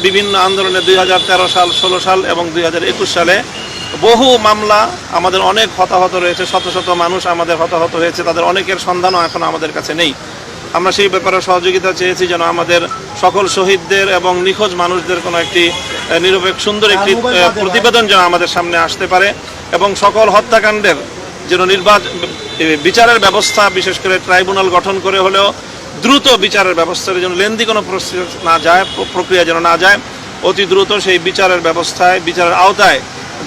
বিভিন্ন আন্দোলনে 2013 সাল, 16 সাল এবং 2021 সালে বহু মামলা, আমাদের অনেক হতাহত রয়েছে, শত শত মানুষ আমাদের হতাহত হয়েছে, তাদের অনেকের সন্ধানও এখন আমাদের কাছে নেই। আমরা সেই ব্যাপারে সহযোগিতা চেয়েছি যেন আমাদের সকল শহীদদের এবং নিখোঁজ মানুষদের কোনো একটি নিরপেক্ষ সুন্দর একটি প্রতিবেদন যেন আমাদের সামনে আসতে পারে এবং সকল হত্যাকাণ্ডের যেন বিচারের ব্যবস্থা, বিশেষ করে ট্রাইব্যুনাল গঠন করে হলেও দ্রুত বিচারের ব্যবস্থার জন্য লেন্দি কোনো প্রক্রিয়া যেন না যায়, অতি দ্রুত সেই বিচারের ব্যবস্থায়, বিচারের আওতায়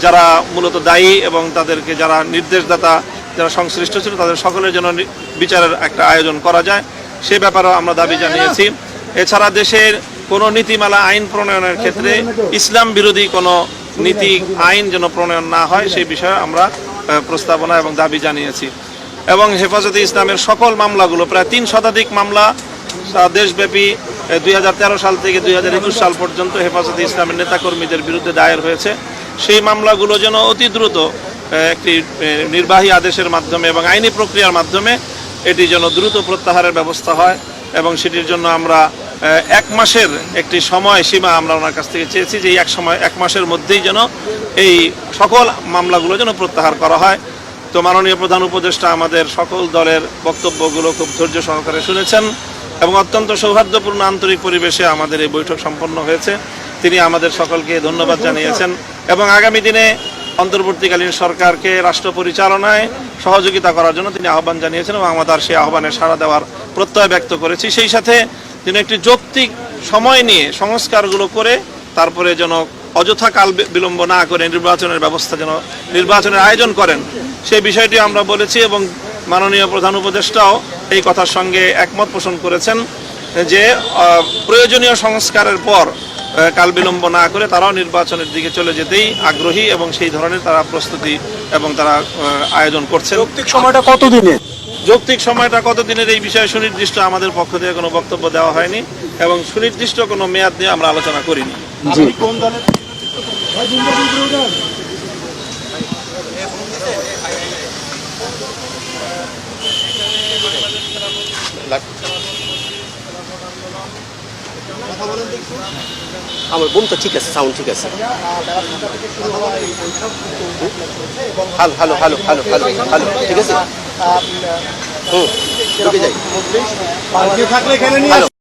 যারা মূলত দায়ী এবং তাদেরকে যারা নির্দেশদাতা, যারা সংশ্লিষ্ট ছিল, তাদের সকলের জন্য বিচারের একটা আয়োজন করা যায়, সে ব্যাপারেও আমরা দাবি জানিয়েছি। এছাড়া দেশের কোনো নীতিমালা আইন প্রণয়নের ক্ষেত্রে ইসলাম বিরোধী কোনো নীতি আইন যেন প্রণয়ন না হয়, সেই বিষয়ে আমরা প্রস্তাবনা এবং দাবি জানিয়েছি। এবং হেফাজতে ইসলামের সকল মামলাগুলো, প্রায় 3 শতাধিক মামলা দেশব্যাপী 2013 সাল থেকে 2021 সাল পর্যন্ত হেফাজতে ইসলামের নেতাকর্মীদের বিরুদ্ধে দায়ের হয়েছে, সেই মামলাগুলো যেন অতি দ্রুত একটি নির্বাহী আদেশের মাধ্যমে এবং আইনি প্রক্রিয়ার মাধ্যমে এটি যেন দ্রুত প্রত্যাহারের ব্যবস্থা হয় এবং সেটির জন্য আমরা 1 মাসের একটি সময় সীমা আমরা ওনার কাছ থেকে চেয়েছি, যে এই 1 মাসের মধ্যেই যেন এই সকল মামলাগুলো যেন প্রত্যাহার করা হয়। তো মাননীয় প্রধান উপদেষ্টা আমাদের সকল দলের বক্তব্যগুলো খুব ধৈর্য সহকারে শুনেছেন এবং অত্যন্ত সৌহার্দ্যপূর্ণ আন্তরিক পরিবেশে আমাদের এই বৈঠক সম্পন্ন হয়েছে। তিনি আমাদের সকলকে ধন্যবাদ জানিয়েছেন এবং আগামী দিনে অন্তর্বর্তীকালীন সরকারকে রাষ্ট্র পরিচালনায় সহযোগিতা করার জন্য তিনি আহ্বান জানিয়েছেন এবং আমাদের সেই আহ্বানে সাড়া দেওয়ার প্রত্যয় ব্যক্ত করেছি। সেই সাথে তিনি একটি যৌক্তিক সময় নিয়ে সংস্কারগুলো করে তারপরে যেন অযথা কাল বিলম্ব না করে নির্বাচনের ব্যবস্থা, যেন নির্বাচনের আয়োজন করেন, সেই বিষয়টি আমরা বলেছি এবং মাননীয় প্রধান উপদেষ্টাও এই কথার সঙ্গে একমত পোষণ করেছেন যে প্রয়োজনীয় সংস্কারের পর কাল বিলম্ব না করে তারাও নির্বাচনের দিকে চলে যেতেই আগ্রহী এবং সেই ধরনের তারা প্রস্তুতি এবং তারা আয়োজন করছেন। যৌক্তিক সময়টা কতদিনের? যৌক্তিক সময়টা কতদিনের এই বিষয়ে সুনির্দিষ্ট আমাদের পক্ষ থেকে কোনো বক্তব্য দেওয়া হয়নি এবং সুনির্দিষ্ট কোনো মেয়াদ নিয়ে আমরা আলোচনা করিনি। আমার বোন তো ঠিক আছে, সাউন্ড ঠিক আছে। Hello hello hello hello hello hello ঠিক আছে। ঢুকে যাই।